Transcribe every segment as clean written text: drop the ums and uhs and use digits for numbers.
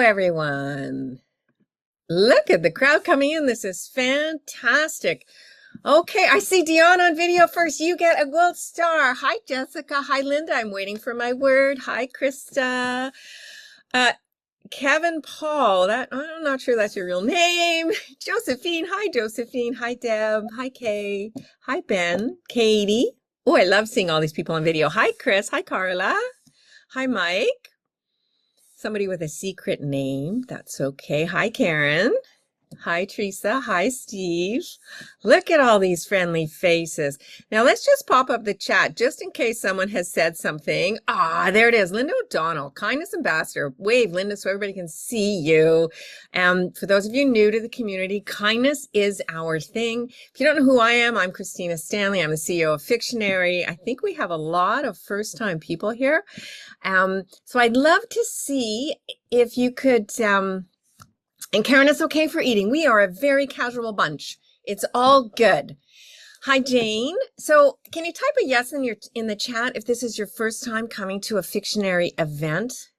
everyone. Look at the crowd coming in. This is fantastic. Okay, I see Dion on video first. You get a gold star. Hi, Jessica. Hi, Linda. I'm waiting for my word. Hi, Krista. Kevin Paul. I'm not sure that's your real name. Josephine. Hi, Josephine. Hi, Deb. Hi, Kay. Hi, Ben. Katie. Oh, I love seeing all these people on video. Hi, Chris. Hi, Carla. Hi, Mike. Somebody with a secret name. That's okay. Hi, Karen. Hi, Teresa. Hi, Steve. Look at all these friendly faces. Now, let's just pop up the chat just in case someone has said something. Ah, there it is. Linda O'Donnell, Kindness Ambassador. Wave, Linda, so everybody can see you. For those of you new to the community, kindness is our thing. If you don't know who I am, I'm Kristina Stanley. I'm the CEO of Fictionary. I think we have a lot of first-time people here. So I'd love to see if you could... And Karen, it's okay for eating. We are a very casual bunch. It's all good. Hi, Jane. So can you type a yes in the chat if this is your first time coming to a Fictionary event?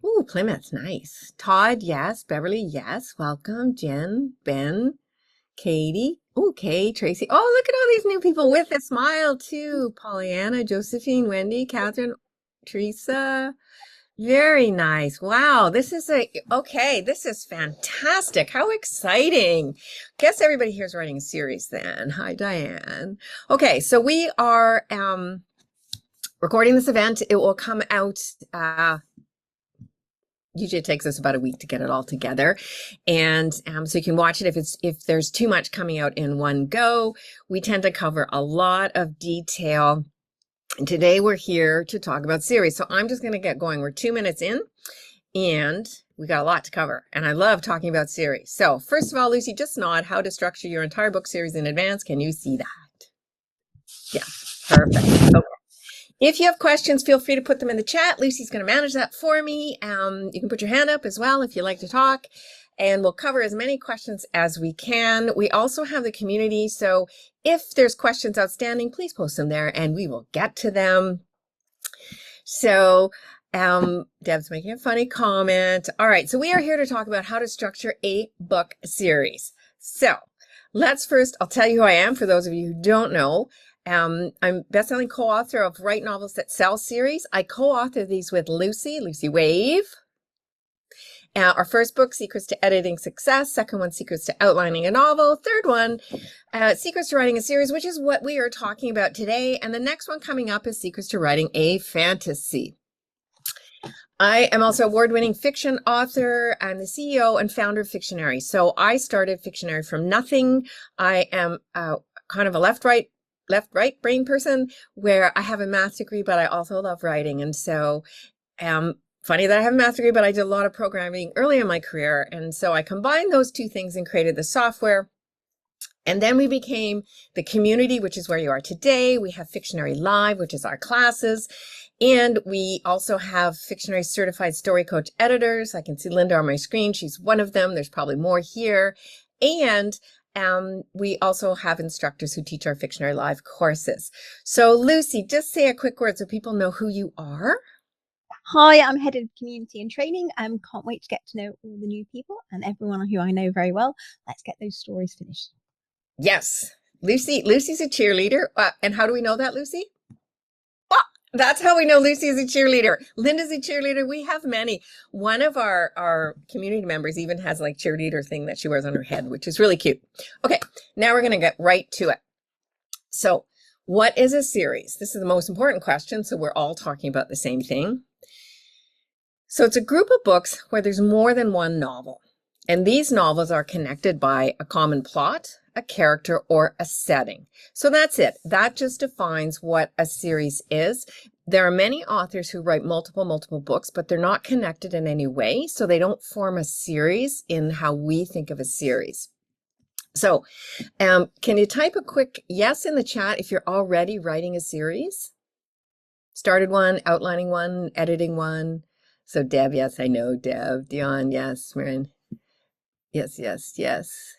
Ooh, Plymouth, nice. Todd, yes. Beverly, yes. Welcome. Jen, Ben, Katie. Okay, Tracy. Oh, look at all these new people with a smile too. Pollyanna, Josephine, Wendy, Catherine, Teresa. Very nice. Wow. This is fantastic. How exciting. Guess everybody here is writing a series then. Hi, Diane. Okay. So we are, recording this event. It will come out, usually it takes us about a week to get it all together. And, so you can watch it if there's too much coming out in one go. We tend to cover a lot of detail. And today we're here to talk about series. So I'm just going to get going. We're 2 minutes in and we got a lot to cover. And I love talking about series. So first of all, Lucy, just nod how to structure your entire book series in advance. Can you see that? Yeah, perfect. Okay. If you have questions, feel free to put them in the chat. Lucy's going to manage that for me. You can put your hand up as well if you'd like to talk. And we'll cover as many questions as we can. We also have the community. So if there's questions outstanding, please post them there and we will get to them. So Deb's making a funny comment. All right. So we are here to talk about how to structure a book series. So let's first, I'll tell you who I am for those of you who don't know. I'm best-selling co-author of Write Novels That Sell series. I co-author these with Lucy Wave. Our first book, Secrets to Editing Success. Second one, Secrets to Outlining a Novel. Third one, Secrets to Writing a Series, which is what we are talking about today. And the next one coming up is Secrets to Writing a Fantasy. I am also award-winning fiction author. I'm the CEO and founder of Fictionary. So I started Fictionary from nothing. I am kind of a left-right brain person where I have a math degree, but I also love writing. And so funny that I have a math degree, but I did a lot of programming early in my career. And so I combined those two things and created the software. And then we became the community, which is where you are today. We have Fictionary Live, which is our classes. And we also have Fictionary certified story coach editors. I can see Linda on my screen. She's one of them. There's probably more here. And we also have instructors who teach our Fictionary Live courses. So Lucy, just say a quick word so people know who you are. Hi, I'm head of community and training. Can't wait to get to know all the new people and everyone who I know very well. Let's get those stories finished. Yes, Lucy's a cheerleader. And how do we know that, Lucy? Well, that's how we know Lucy is a cheerleader. Linda's a cheerleader. We have many. One of our community members even has like cheerleader thing that she wears on her head, which is really cute. Okay, now we're going to get right to it. So what is a series? This is the most important question. So we're all talking about the same thing. So it's a group of books where there's more than one novel. And these novels are connected by a common plot, a character, or a setting. So that's it. That just defines what a series is. There are many authors who write multiple books, but they're not connected in any way. So they don't form a series in how we think of a series. So can you type a quick yes in the chat if you're already writing a series? Started one, outlining one, editing one. So Deb, yes, I know. Deb, Dion, yes. Marin, yes.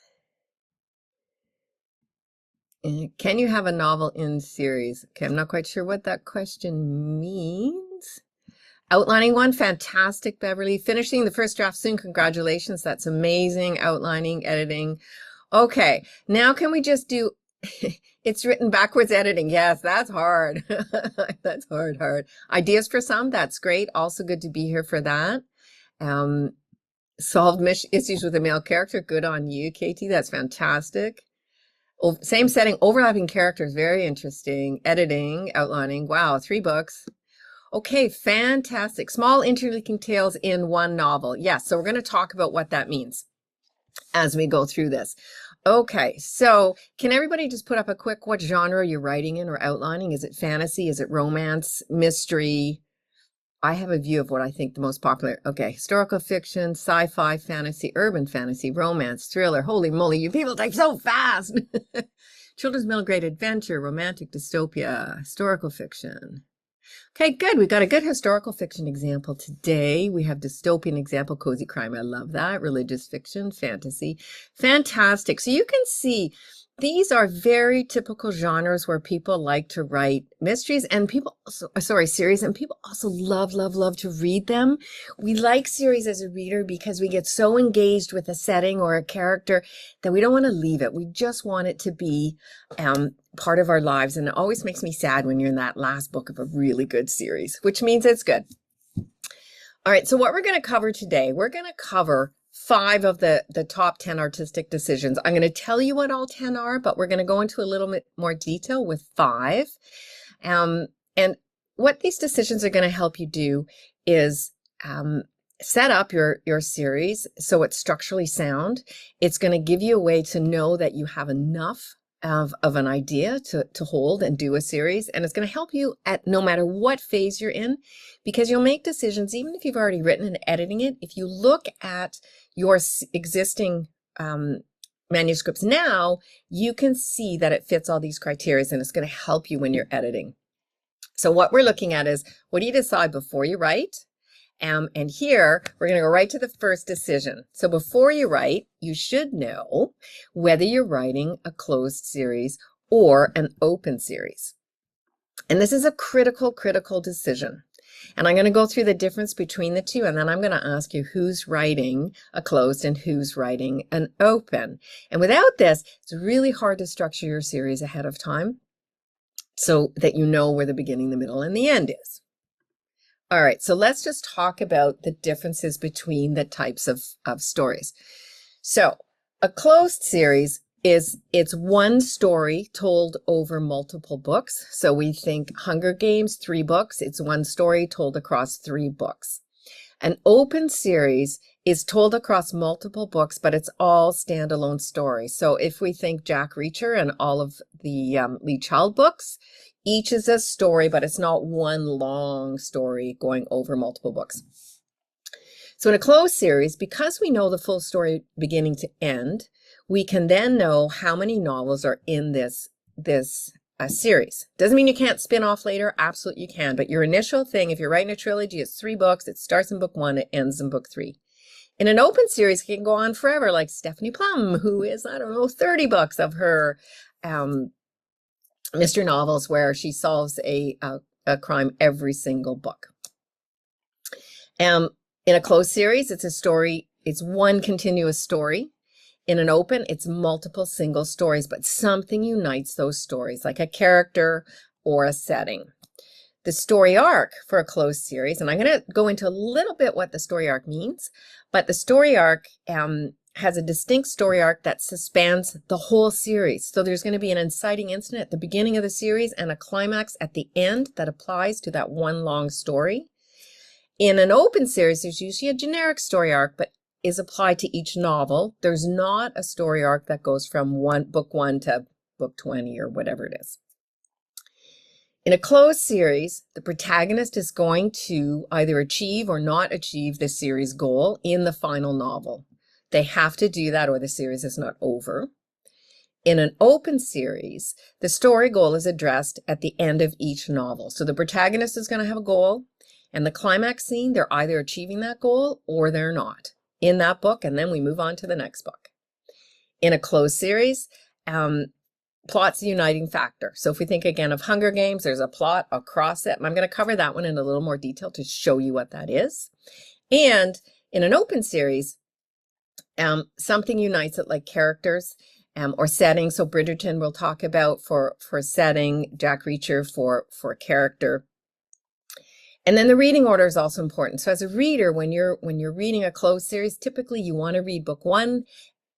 Can you have a novel in series? Okay, I'm not quite sure what that question means. Outlining one, fantastic, Beverly. Finishing the first draft soon, congratulations. That's amazing. Outlining, editing. Okay, now can we just do, it's written backwards editing. Yes, that's hard. That's hard. Ideas for some, that's great. Also good to be here for that. Solved issues with a male character. Good on you, Katie. That's fantastic. Same setting, overlapping characters. Very interesting. Editing, outlining. Wow, 3 books. Okay, fantastic. Small interlinking tales in one novel. Yes, so we're going to talk about what that means as we go through this. Okay, so can everybody just put up a quick, what genre you're writing in or outlining? Is it fantasy? Is it romance, mystery? I have a view of what I think the most popular. Okay, historical fiction, sci-fi, fantasy, urban fantasy, romance, thriller. Holy moly, you people type so fast. Children's middle grade adventure, romantic dystopia, historical fiction. Okay, good. We got a good historical fiction example today. We have dystopian example, cozy crime. I love that. Religious fiction, fantasy. Fantastic. So you can see these are very typical genres where people like to write mysteries, and people also, series, and people also love to read them. We like series as a reader because we get so engaged with a setting or a character that we don't want to leave it. We just want it to be part of our lives. And it always makes me sad when you're in that last book of a really good series, which means it's good. All right, so what we're going to cover today, we're going to cover 5 of the top 10 artistic decisions. I'm going to tell you what all 10 are, but we're going to go into a little bit more detail with 5. And what these decisions are going to help you do is set up your series so it's structurally sound. It's going to give you a way to know that you have enough of an idea to hold and do a series, and it's going to help you at no matter what phase you're in, because you'll make decisions even if you've already written and editing it. If you look at your existing manuscripts now, you can see that it fits all these criteria, and it's going to help you when you're editing. So what we're looking at is, what do you decide before you write? And here, we're going to go right to the first decision. So before you write, you should know whether you're writing a closed series or an open series. And this is a critical decision. And I'm going to go through the difference between the two, and then I'm going to ask you who's writing a closed and who's writing an open. And without this, it's really hard to structure your series ahead of time so that you know where the beginning, the middle, and the end is. All right, so let's just talk about the differences between the types of stories. So a closed series it's one story told over multiple books. So we think Hunger Games, 3 books. It's one story told across 3 books. An open series is told across multiple books, but it's all standalone stories. So if we think Jack Reacher and all of the Lee Child books, each is a story, but it's not one long story going over multiple books. So in a closed series, because we know the full story beginning to end, we can then know how many novels are in this series. Doesn't mean you can't spin off later. Absolutely you can. But your initial thing, if you're writing a trilogy, it's 3 books. It starts in book 1, it ends in book 3. In an open series, it can go on forever, like Stephanie Plum, who is, 30 books of her mystery novels where she solves a crime every single book. In a closed series, it's a story. It's one continuous story. In an open, it's multiple single stories, but something unites those stories, like a character or a setting. The story arc for a closed series, and I'm going to go into a little bit what the story arc means, but the story arc has a distinct story arc that spans the whole series. So there's going to be an inciting incident at the beginning of the series and a climax at the end that applies to that one long story. In an open series, there's usually a generic story arc, but is applied to each novel. There's not a story arc that goes from book 1 to book 20 or whatever it is. In a closed series, the protagonist is going to either achieve or not achieve the series goal in the final novel. They have to do that or the series is not over. In an open series, the story goal is addressed at the end of each novel. So the protagonist is going to have a goal, and the climax scene, they're either achieving that goal or they're not in that book, and then we move on to the next book. In a closed series, plot's the uniting factor. So if we think again of Hunger Games, there's a plot across it. And I'm going to cover that one in a little more detail to show you what that is. And in an open series, something unites it, like characters or setting. So Bridgerton we'll talk about for setting, Jack Reacher for character. And then the reading order is also important. So as a reader, when you're reading a closed series, typically you want to read book 1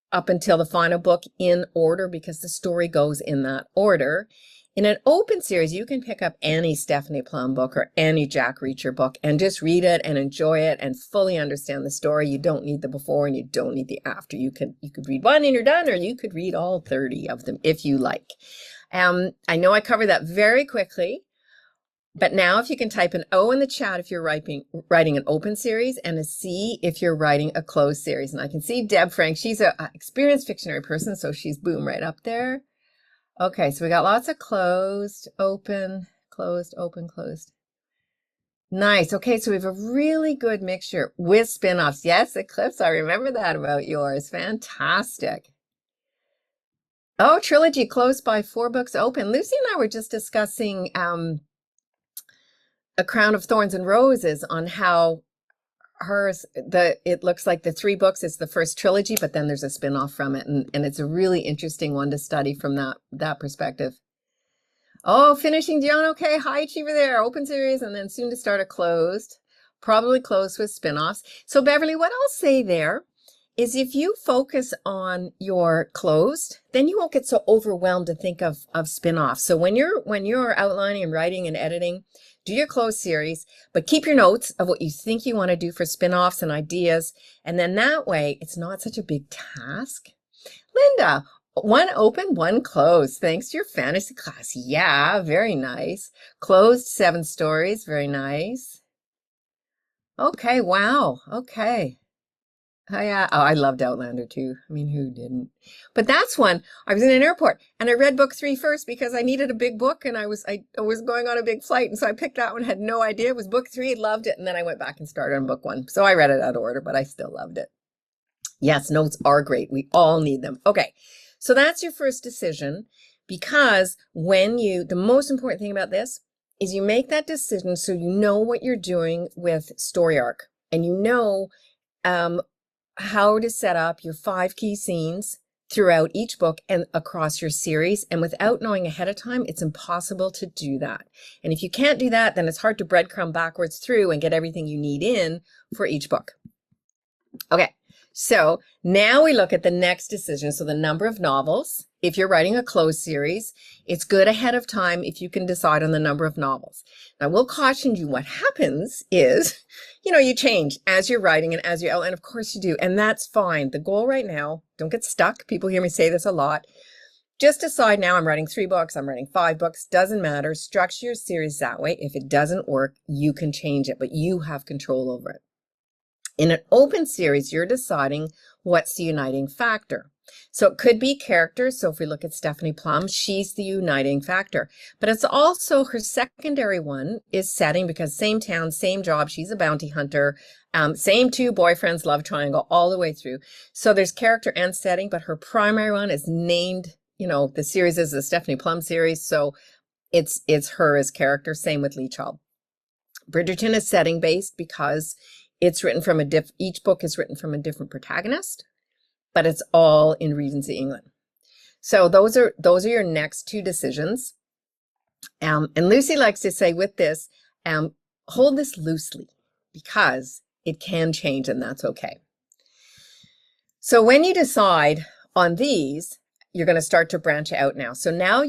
up until the final book in order, because the story goes in that order. In an open series, you can pick up any Stephanie Plum book or any Jack Reacher book and just read it and enjoy it and fully understand the story. You don't need the before and you don't need the after. You could read one and you're done, or you could read all 30 of them if you like. I know I covered that very quickly. But now if you can type an O in the chat if you're writing an open series, and a C if you're writing a closed series. And I can see Deb Frank, she's an experienced Fictionary person, so she's boom right up there. Okay, so we got lots of closed, open, closed, open, closed. Nice. Okay, so we have a really good mixture with spin-offs. Yes, Eclipse, I remember that about yours. Fantastic. Oh, trilogy closed by 4 books open. Lucy and I were just discussing A Crown of Thorns and Roses on how it looks like the 3 books is the first trilogy, but then there's a spin-off from it, and it's a really interesting one to study from that perspective. Oh, finishing Dion. Okay, high achiever there, open series, and then soon to start a closed, probably closed with spin-offs. So Beverly, what I'll say there is if you focus on your closed, then you won't get so overwhelmed to think of spin-offs. So when you're outlining and writing and editing, do your closed series, but keep your notes of what you think you want to do for spin-offs and ideas. And then that way, it's not such a big task. Linda, 1 open, 1 closed. Thanks to your fantasy class. Yeah, very nice. Closed 7 stories. Very nice. Okay, wow. Okay. Oh, yeah. Oh, I loved Outlander too. I mean, who didn't? But that's one. I was in an airport and I read book 3 first because I needed a big book and I was going on a big flight. And so I picked that one, had no idea it was book 3, loved it. And then I went back and started on book 1. So I read it out of order, but I still loved it. Yes, notes are great. We all need them. Okay. So that's your first decision, because the most important thing about this is you make that decision so you know what you're doing with story arc, and you know how to set up your 5 key scenes throughout each book and across your series. And without knowing ahead of time, it's impossible to do that. And if you can't do that, then it's hard to breadcrumb backwards through and get everything you need in for each book. Okay, so now we look at the next decision. So the number of novels. If you're writing a closed series, it's good ahead of time if you can decide on the number of novels. Now, we'll caution you, what happens is, you change as you're writing and as you outline. Of course you do, and that's fine. The goal right now, don't get stuck. People hear me say this a lot. Just decide now, I'm writing 3 books, I'm writing 5 books, doesn't matter. Structure your series that way. If it doesn't work, you can change it, but you have control over it. In an open series, you're deciding what's the uniting factor. So it could be characters. So if we look at Stephanie Plum, she's the uniting factor. But it's also her secondary one is setting, because same town, same job. She's a bounty hunter. Same 2 boyfriends, love triangle all the way through. So there's character and setting, but her primary one is named, the series is the Stephanie Plum series. So it's her as character. Same with Lee Child. Bridgerton is setting based because it's written from each book is written from a different protagonist, but it's all in Regency, England. So those are your next 2 decisions. And Lucy likes to say with this, hold this loosely, because it can change, and that's okay. So when you decide on these, you're going to start to branch out now. So now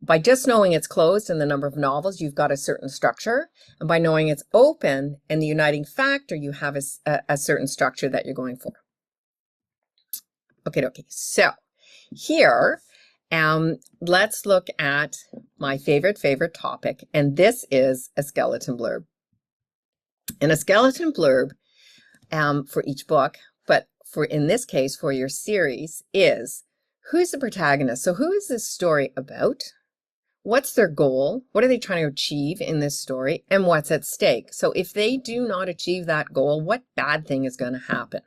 by just knowing it's closed and the number of novels, you've got a certain structure. And by knowing it's open and the uniting factor, you have a certain structure that you're going for. Okay. So here, let's look at my favorite topic. And this is a skeleton blurb. And a skeleton blurb for each book, but in this case, for your series, is who's the protagonist? So who is this story about? What's their goal? What are they trying to achieve in this story? And what's at stake? So if they do not achieve that goal, what bad thing is going to happen?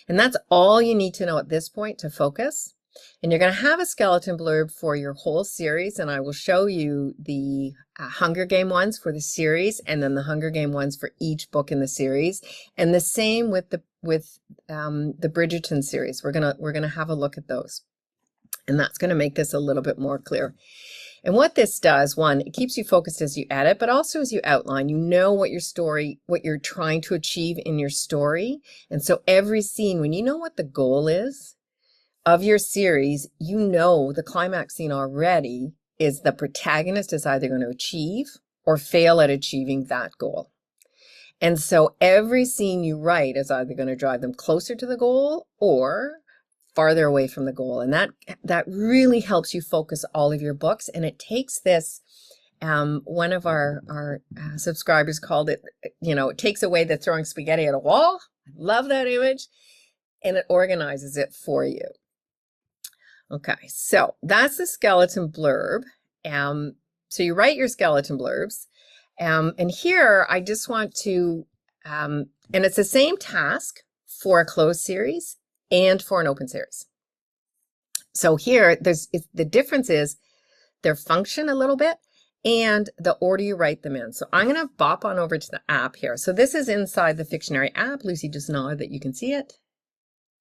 And that's all you need to know at this point to focus. And you're going to have a skeleton blurb for your whole series, and I will show you the Hunger Game ones for the series, and then the Hunger Game ones for each book in the series, and the same with the Bridgerton series. We're gonna have a look at those, and that's going to make this a little bit more clear. And what this does, one, it keeps you focused as you edit, but also as you outline, you know what your story, what you're trying to achieve in your story. And so every scene, when you know what the goal is of your series, you know the climax scene already is the protagonist is either going to achieve or fail at achieving that goal. And so every scene you write is either going to drive them closer to the goal or farther away from the goal. And that really helps you focus all of your books. And it takes this, one of our subscribers called it, it takes away the throwing spaghetti at a wall. I love that image. And it organizes it for you. Okay, so that's the skeleton blurb. So you write your skeleton blurbs. And here I just want to, and it's the same task for a closed series and for an open series. So here, the difference is their function a little bit and the order you write them in. So I'm going to bop on over to the app here. So this is inside the Fictionary app. Lucy just nodded that you can see it.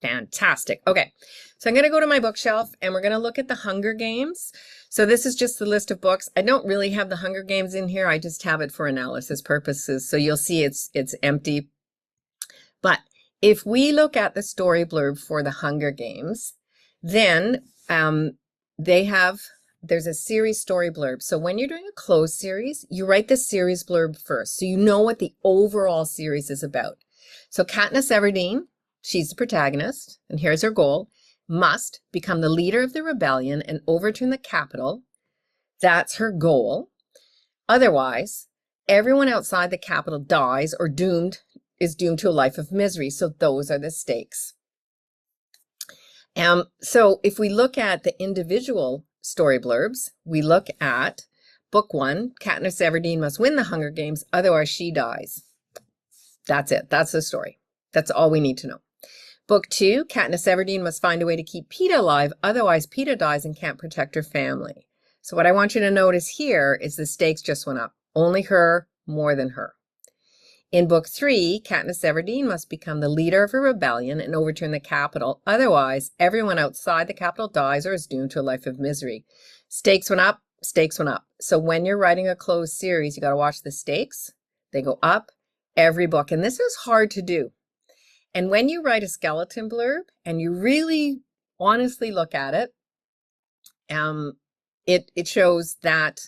Fantastic. Okay, so I'm going to go to my bookshelf and we're going to look at the Hunger Games. So this is just the list of books. I don't really have the Hunger Games in here. I just have it for analysis purposes. So you'll see it's empty. But if we look at the story blurb for the Hunger Games, then there's a series story blurb. So when you're doing a closed series, you write the series blurb first. So you know what the overall series is about. So Katniss Everdeen, she's the protagonist, and here's her goal, must become the leader of the rebellion and overturn the Capitol. That's her goal. Otherwise, everyone outside the Capitol dies or is doomed to a life of misery. So those are the stakes. So if we look at the individual story blurbs, we look at book 1, Katniss Everdeen must win the Hunger Games, otherwise she dies. That's it. That's the story. That's all we need to know. Book 2, Katniss Everdeen must find a way to keep Peeta alive, otherwise Peeta dies and can't protect her family. So what I want you to notice here is the stakes just went up. Only her, more than her. In book 3, Katniss Everdeen must become the leader of a rebellion and overturn the Capitol. Otherwise, everyone outside the Capitol dies or is doomed to a life of misery. Stakes went up, stakes went up. So when you're writing a closed series, you got to watch the stakes. They go up every book. And this is hard to do. And when you write a skeleton blurb and you really honestly look at it, it shows that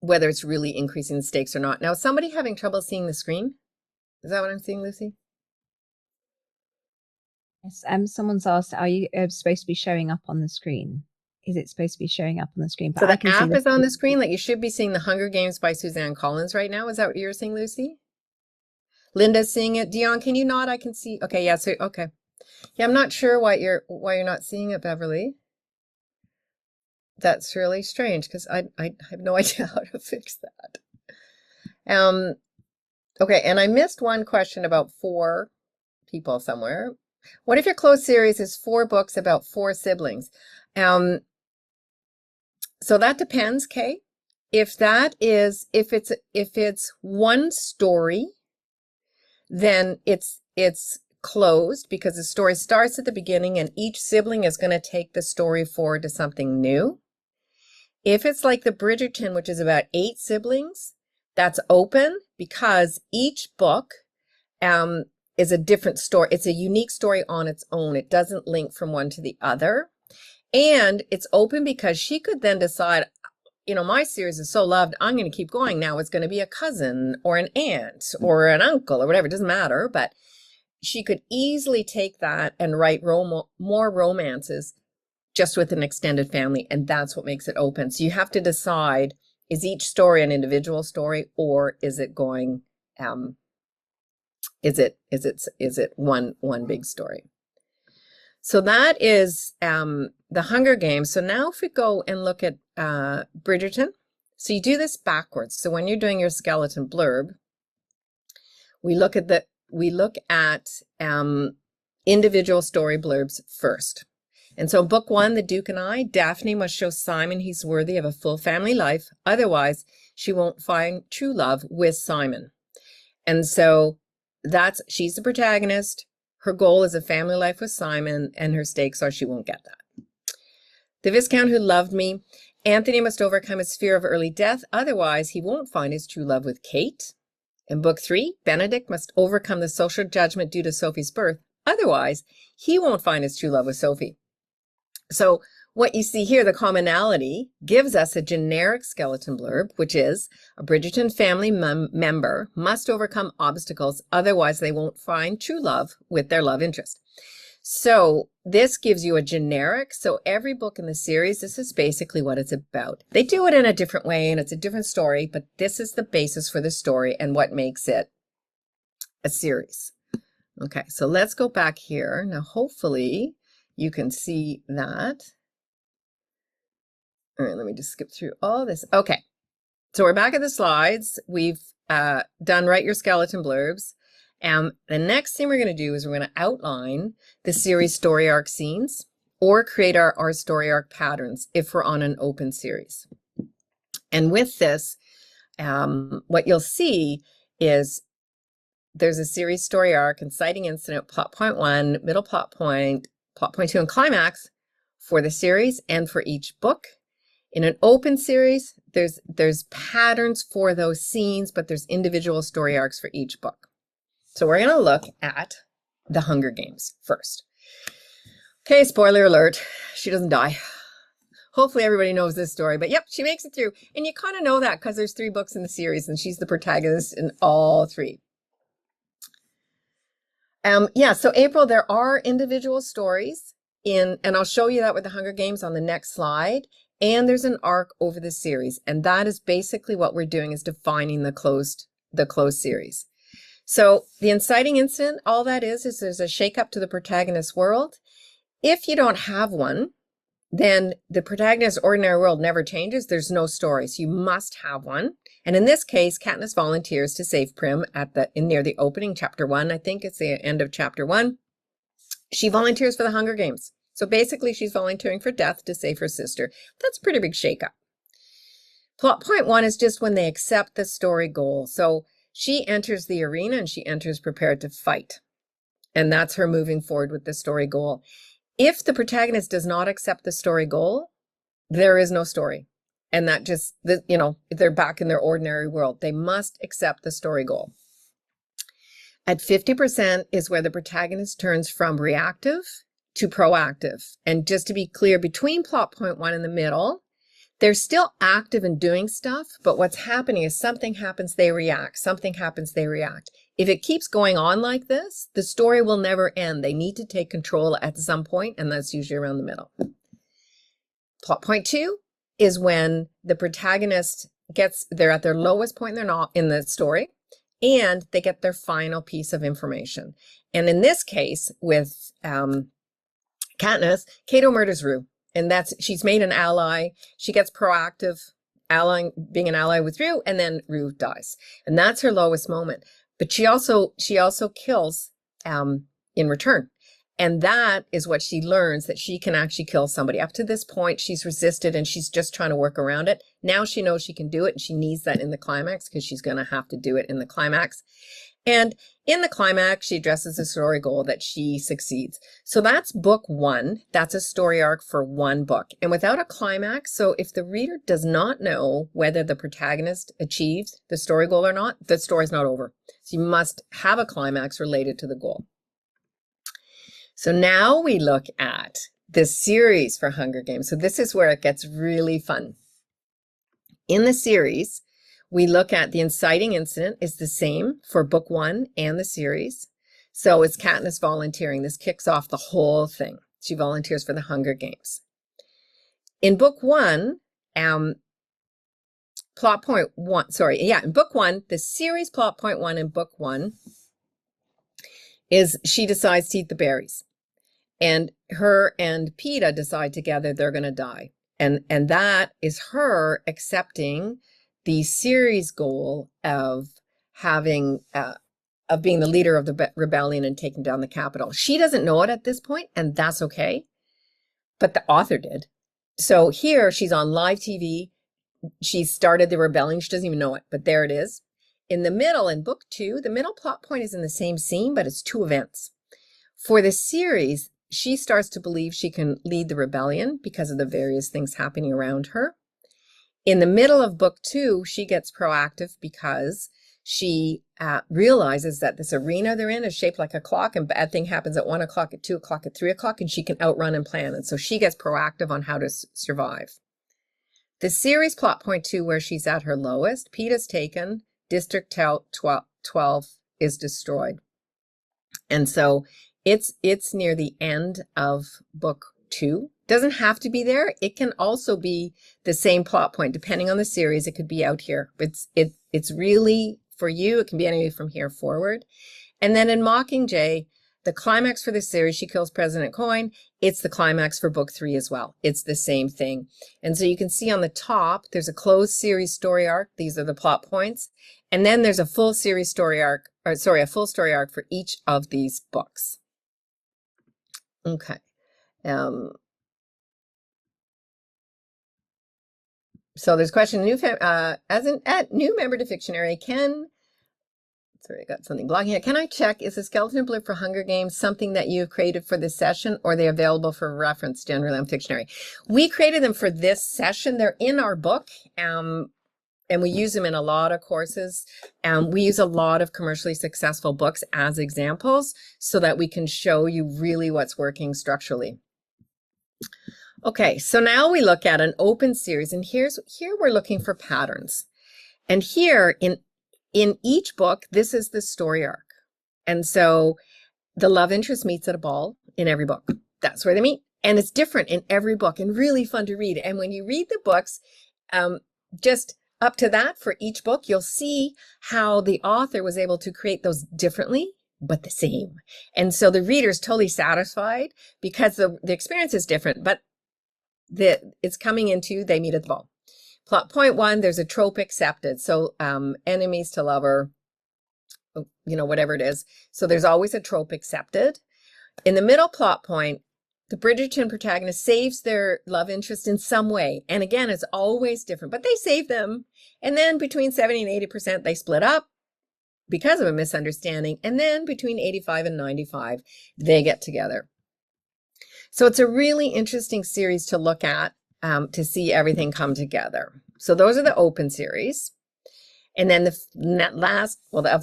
whether it's really increasing the stakes or not. Now, is somebody having trouble seeing the screen? Is that what I'm seeing, Lucy? Yes. Someone's asked, are you supposed to be showing up on the screen? Is it supposed to be showing up on the screen? But so the app is on the screen. Like you should be seeing The Hunger Games by Suzanne Collins right now. Is that what you're seeing, Lucy? Linda's seeing it. Dion, can you nod? I can see. Okay, yeah. So okay, yeah. I'm not sure why you're not seeing it, Beverly. That's really strange because I have no idea how to fix that. Okay, and I missed one question about 4 people somewhere. What if your closed series is 4 books about 4 siblings? So that depends, Kay. If it's one story, then it's closed because the story starts at the beginning and each sibling is going to take the story forward to something new. If it's like the Bridgerton, which is about 8 siblings, that's open because each book is a different story. It's a unique story on its own. It doesn't link from one to the other. And it's open because she could then decide, my series is so loved, I'm going to keep going. Now it's going to be a cousin or an aunt or an uncle or whatever. It doesn't matter. But she could easily take that and write more romances just with an extended family. And that's what makes it open. So you have to decide, is each story an individual story or is it going, is it one big story? So that is the Hunger Games. So now if we go and look at Bridgerton, so you do this backwards. So when you're doing your skeleton blurb, we look at individual story blurbs first. And so book 1, The Duke and I, Daphne must show Simon he's worthy of a full family life. Otherwise, she won't find true love with Simon. And so she's the protagonist. Her goal is a family life with Simon, and her stakes are she won't get that. The Viscount Who Loved Me, Anthony must overcome his fear of early death. Otherwise, he won't find his true love with Kate. In book 3, Benedict must overcome the social judgment due to Sophie's birth. Otherwise, he won't find his true love with Sophie. So what you see here, the commonality, gives us a generic skeleton blurb, which is a Bridgerton family member must overcome obstacles, otherwise they won't find true love with their love interest. So this gives you a generic, so every book in the series, this is basically what it's about. They do it in a different way and it's a different story, but this is the basis for the story and what makes it a series. Okay, so let's go back here. Now, hopefully you can see that. All right, let me just skip through all this. Okay, so we're back at the slides. We've done Write Your Skeleton Blurbs. The next thing we're going to do is we're going to outline the series story arc scenes or create our story arc patterns if we're on an open series. And with this, what you'll see is there's a series story arc, inciting incident, plot point 1, middle plot point 2, and climax for the series and for each book. In an open series, there's patterns for those scenes, but there's individual story arcs for each book. So we're going to look at The Hunger Games first. Okay, spoiler alert, she doesn't die. Hopefully everybody knows this story, but yep, she makes it through. And you kind of know that because there's 3 books in the series and she's the protagonist in all 3. Yeah, so April, there are individual stories and I'll show you that with The Hunger Games on the next slide. And there's an arc over the series. And that is basically what we're doing, is defining the closed series. So the inciting incident, all that is there's a shakeup to the protagonist's world. If you don't have one, then the protagonist's ordinary world never changes. There's no story. So you must have one. And in this case, Katniss volunteers to save Prim near the opening, chapter 1. I think it's the end of chapter 1. She volunteers for the Hunger Games. So basically, she's volunteering for death to save her sister. That's a pretty big shakeup. Plot point 1 is just when they accept the story goal. So she enters the arena and she enters prepared to fight. And that's her moving forward with the story goal. If the protagonist does not accept the story goal, there is no story. And that just, they're back in their ordinary world. They must accept the story goal. At 50% is where the protagonist turns from reactive to proactive. And just to be clear, between plot point 1 and the middle, they're still active and doing stuff, but what's happening is something happens, they react. Something happens, they react. If it keeps going on like this, the story will never end. They need to take control at some point, and that's usually around the middle. Plot point 2 is when the protagonist they're at their lowest point in the story, and they get their final piece of information. And in this case, with Katniss, Cato murders Rue. And she's made an ally. She gets proactive, being an ally with Rue, and then Rue dies. And that's her lowest moment. But she also kills in return. And that is what she learns, that she can actually kill somebody. Up to this point, she's resisted and she's just trying to work around it. Now she knows she can do it, and she needs that in the climax because she's going to have to do it in the climax. And in the climax, she addresses the story goal that she succeeds. So that's book 1. That's a story arc for 1 book. And without a climax, so if the reader does not know whether the protagonist achieved the story goal or not, the story's not over. So you must have a climax related to the goal. So now we look at the series for Hunger Games. So this is where it gets really fun. In the series, we look at the inciting incident is the same for book 1 and the series. So it's Katniss volunteering. This kicks off the whole thing. She volunteers for the Hunger Games. In book 1, plot point 1, in book 1, the series plot point 1 in book 1 is she decides to eat the berries. And her and Peeta decide together they're going to die. And that is her accepting the series goal of having of being the leader of the rebellion and taking down the Capitol. She doesn't know it at this point, and that's okay, but the author did. So here she's on live TV. She started the rebellion. She doesn't even know it, but there it is. In the middle, in book 2, the middle plot point is in the same scene, but it's 2 events. For the series, she starts to believe she can lead the rebellion because of the various things happening around her. In the middle of book 2, she gets proactive because she realizes that this arena they're in is shaped like a clock, and bad thing happens at 1 o'clock, at 2 o'clock, at 3 o'clock, and she can outrun and plan. And so she gets proactive on how to survive. The series plot point 2, where she's at her lowest, Pete is taken, District 12 is destroyed. And so it's near the end of book 2. Doesn't have to be there. It can also be the same plot point, depending on the series. It could be out here. It's really, for you, it can be anywhere from here forward. And then in Mockingjay, the climax for the series, she kills President Coin. It's the climax for book 3 as well. It's the same thing. And so you can see on the top, there's a closed series story arc. These are the plot points. And then there's a full series story arc, or sorry, a full story arc for each of these books. Okay. So there's a question, as an new member to Fictionary, sorry, I got something blocking it. Can I check, is the skeleton blurb for Hunger Games something that you've created for this session, or are they available for reference generally on Fictionary? We created them for this session. They're in our book, and we use them in a lot of courses. We use a lot of commercially successful books as examples so that we can show you really what's working structurally. Okay, so now we look at an open series, and here we're looking for patterns. And here in each book, this is the story arc. And so the love interest meets at a ball in every book. That's where they meet. And it's different in every book and really fun to read. And when you read the books, just up to that for each book, you'll see how the author was able to create those differently, but the same. And so the reader's totally satisfied because the experience is different, but it's coming into they meet at the ball. Plot point 1, there's a trope accepted. So enemies to lover, whatever it is. So there's always a trope accepted. In the middle plot point, the Bridgerton protagonist saves their love interest in some way. And again, it's always different, but they save them. And then between 70 and 80%, they split up because of a misunderstanding. And then between 85 and 95, they get together. So it's a really interesting series to look at to see everything come together. So those are the open series. And then of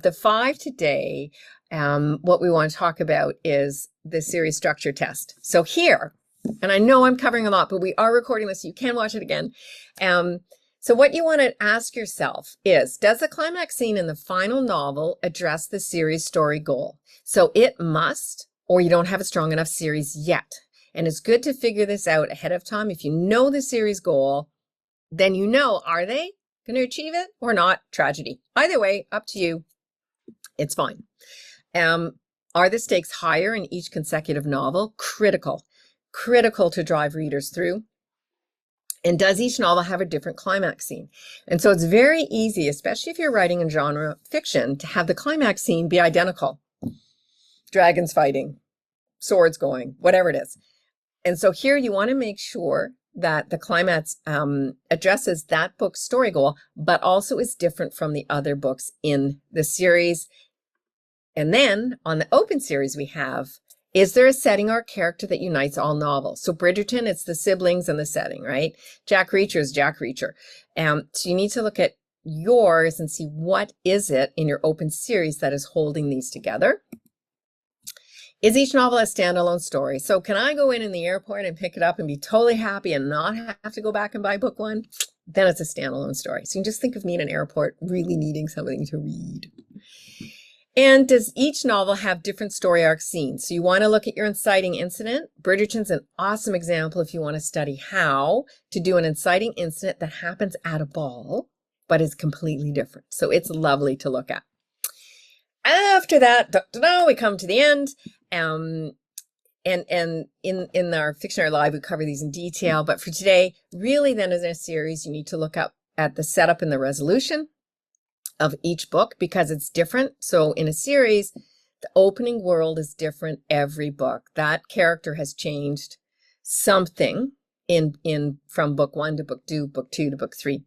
the 5 today, what we want to talk about is the series structure test. So here, and I know I'm covering a lot, but we are recording this, so you can watch it again. So what you want to ask yourself is, does the climax scene in the final novel address the series story goal? So it must, or you don't have a strong enough series yet. And it's good to figure this out ahead of time. If you know the series goal, then are they going to achieve it or not? Tragedy. Either way, up to you. It's fine. Are the stakes higher in each consecutive novel? Critical to drive readers through. And does each novel have a different climax scene? And so it's very easy, especially if you're writing in genre fiction, to have the climax scene be identical. Dragons fighting, swords going, whatever it is. And so here you want to make sure that the climax addresses that book's story goal, but also is different from the other books in the series. And then on the open series we have, is there a setting or character that unites all novels? So Bridgerton, it's the siblings and the setting, right? Jack Reacher is Jack Reacher. So you need to look at yours and see what is it in your open series that is holding these together. Is each novel a standalone story? So can I go in the airport and pick it up and be totally happy and not have to go back and buy book 1? Then it's a standalone story. So you can just think of me in an airport really needing something to read. And does each novel have different story arc scenes? So you want to look at your inciting incident. Bridgerton's an awesome example if you want to study how to do an inciting incident that happens at a ball, but is completely different. So it's lovely to look at. After that, we come to the end. And in our Fictionary Live, we cover these in detail. But for today, really then as a series, you need to look up at the setup and the resolution. of each book because it's different. So in a series, the opening world is different every book. That character has changed something in from book 1 to book 2, book 2 to book 3.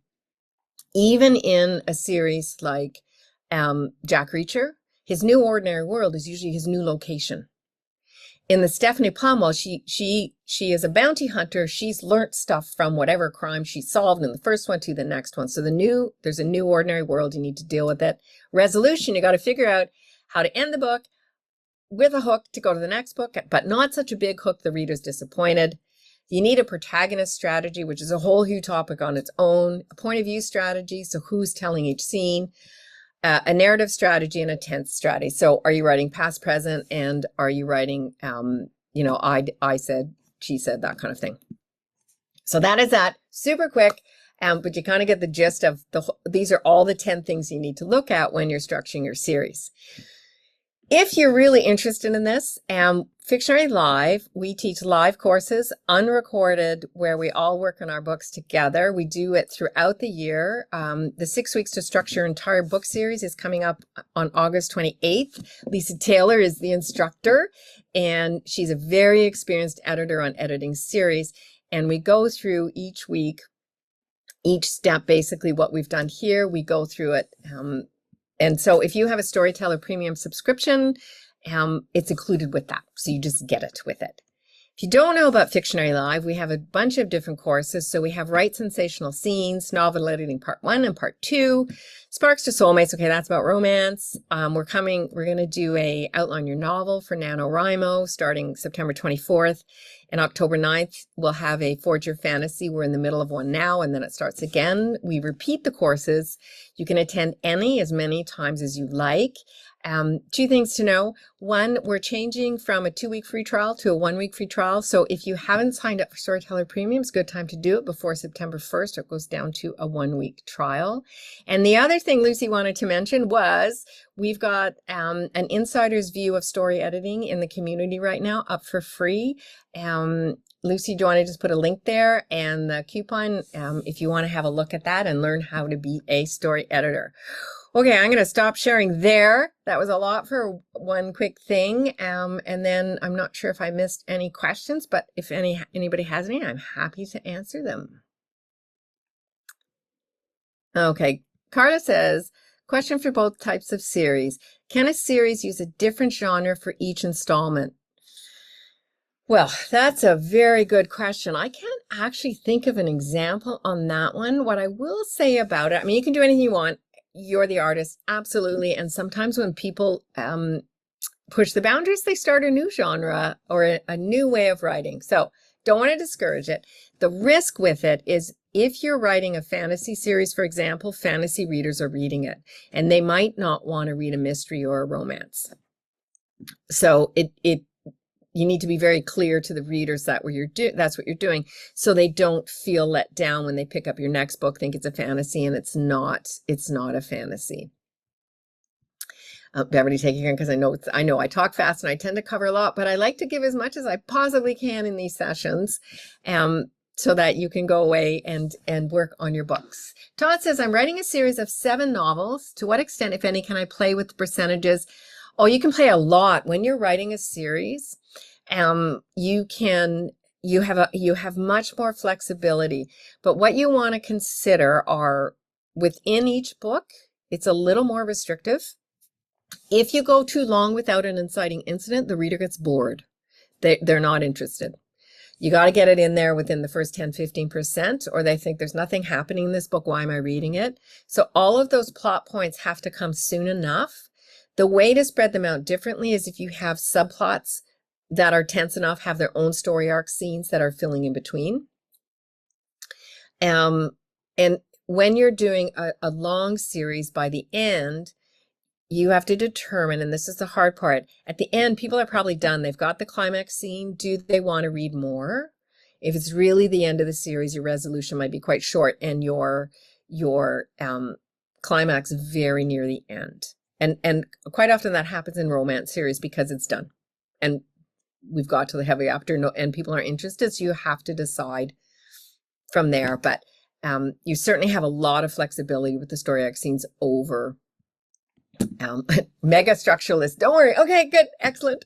Even in a series like Jack Reacher, his new ordinary world is usually his new location. In the Stephanie Plumwell, she is a bounty hunter. She's learnt stuff from whatever crime she solved in the first one to the next one. So there's a new ordinary world. You need to deal with it. Resolution, you got to figure out how to end the book with a hook to go to the next book, but not such a big hook the reader's disappointed. You need a protagonist strategy, which is a whole huge topic on its own. A point of view strategy, so who's telling each scene. A narrative strategy and a tense strategy. So are you writing past, present, and are you writing, I said, she said, that kind of thing. So that is that. Super quick, but you kind of get the gist of these are all the 10 things you need to look at when you're structuring your series. If you're really interested in this, Fictionary Live, we teach live courses, unrecorded, where we all work on our books together. We do it throughout the year. The 6 weeks to structure your entire book series is coming up on August 28th. Lisa Taylor is the instructor, and she's a very experienced editor on editing series. And we go through each week, each step, basically what we've done here, we go through it. And so if you have a Storyteller Premium subscription, it's included with that. So you just get it with it. If you don't know about Fictionary Live, we have a bunch of different courses. So we have Write Sensational Scenes, Novel Editing Part 1 and Part 2, Sparks to Soulmates. Okay, that's about romance. We're going to do a Outline Your Novel for NaNoWriMo starting September 24th. And October 9th, we'll have a Forge Your Fantasy. We're in the middle of one now, and then it starts again. We repeat the courses. You can attend as many times as you like. 2 things to know. 1, we're changing from a 2-week free trial to a 1-week free trial. So if you haven't signed up for Storyteller Premium, it's a good time to do it before September 1st. It goes down to a 1-week trial. And the other thing Lucy wanted to mention was we've got an insider's view of story editing in the community right now up for free. Lucy, do you want to just put a link there and the coupon if you want to have a look at that and learn how to be a story editor. Okay, I'm going to stop sharing there. That was a lot for one quick thing. And then I'm not sure if I missed any questions, but if anybody has any, I'm happy to answer them. Okay, Carla says, question for both types of series. Can a series use a different genre for each installment? Well, that's a very good question. I can't actually think of an example on that one. What I will say about it, I mean, you can do anything you want. You're the artist, absolutely. And sometimes when people push the boundaries, they start a new genre or a new way of writing. So don't want to discourage it. The risk with it is if you're writing a fantasy series, for example, fantasy readers are reading it, and they might not want to read a mystery or a romance. So you need to be very clear to the readers that that's what you're doing, so they don't feel let down when they pick up your next book, think it's a fantasy, and it's not a fantasy. Beverly, take it again, because I know I talk fast and I tend to cover a lot, but I like to give as much as I possibly can in these sessions, so that you can go away and work on your books. Todd says, I'm writing a series of 7 novels. To what extent, if any, can I play with the percentages? Oh, you can play a lot when you're writing a series. You have much more flexibility, but what you want to consider are within each book, it's a little more restrictive. If you go too long without an inciting incident, the reader gets bored. They're not interested. You got to get it in there within the first 10-15%, or they think there's nothing happening in this book. Why am I reading it? So all of those plot points have to come soon enough. The way to spread them out differently is if you have subplots that are tense enough, have their own story arc scenes that are filling in between. And when you're doing a long series, by the end, you have to determine, and this is the hard part, at the end, people are probably done. They've got the climax scene. Do they want to read more? If it's really the end of the series, your resolution might be quite short and your climax very near the end. And quite often that happens in romance series because it's done. And we've got to the heavy after and people aren't interested. So you have to decide from there. But You certainly have a lot of flexibility with the story arc scenes over mega structuralist. Don't worry. Okay, good. Excellent.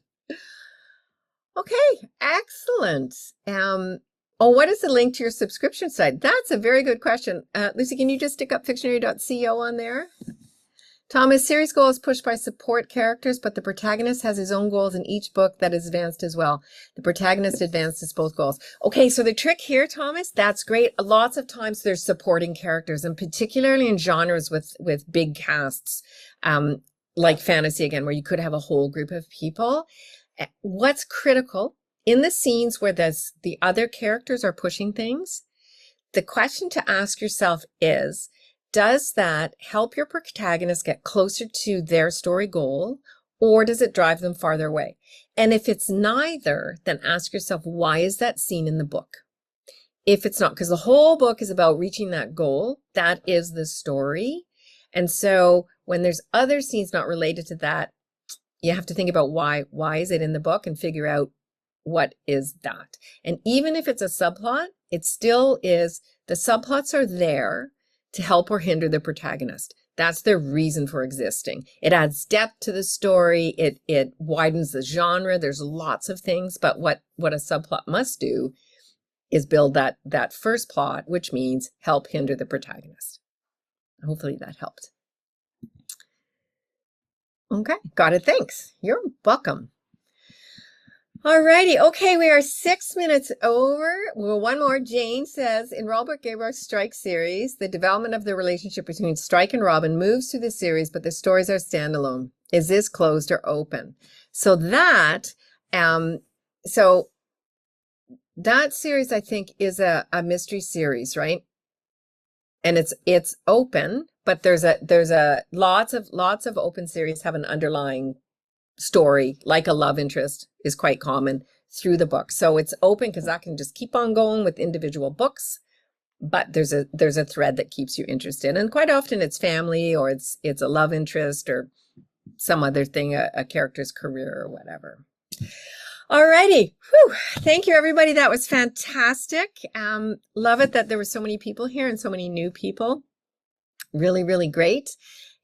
Okay, excellent. Oh, what is the link to your subscription site? That's a very good question. Lucy, can you just stick up Fictionary.co on there? Thomas, series goal is pushed by support characters, but the protagonist has his own goals in each book that is advanced as well. The protagonist advances both goals. Okay, so the trick here, Thomas, that's great. Lots of times there's supporting characters, and particularly in genres with big casts, like fantasy again, where you could have a whole group of people. What's critical in the scenes where the other characters are pushing things, the question to ask yourself is, does that help your protagonist get closer to their story goal, or does it drive them farther away? And if it's neither, then ask yourself, why is that scene in the book? If it's not, because the whole book is about reaching that goal, that is the story. And so when there's other scenes not related to that, you have to think about why is it in the book and figure out what is that. And even if it's a subplot, it still is, the subplots are there to help or hinder the protagonist. That's their reason for existing. It adds depth to the story. It widens the genre. There's lots of things, but what a subplot must do is build that first plot, which means help hinder the protagonist. Hopefully that helped. Okay, got it. Thanks. You're welcome. Alrighty, okay, we are 6 minutes over. Well, one more. Jane says, in Robert Gabriel's Strike series, the development of the relationship between Strike and Robin moves through the series, but the stories are standalone. Is this closed or open? So that series, I think, is a mystery series, right? And it's open, but there's a lots of open series have an underlying story, like a love interest is quite common through the book. So it's open because that can just keep on going with individual books, but there's a thread that keeps you interested. And quite often it's family, or it's a love interest, or some other thing, a character's career or whatever. Alrighty. Whew. Thank you, everybody. That was fantastic. Love it that there were so many people here and so many new people. Really, really great.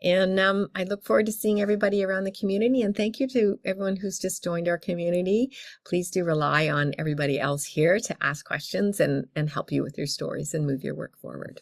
And I look forward to seeing everybody around the community. And thank you to everyone who's just joined our community. Please do rely on everybody else here to ask questions and help you with your stories and move your work forward.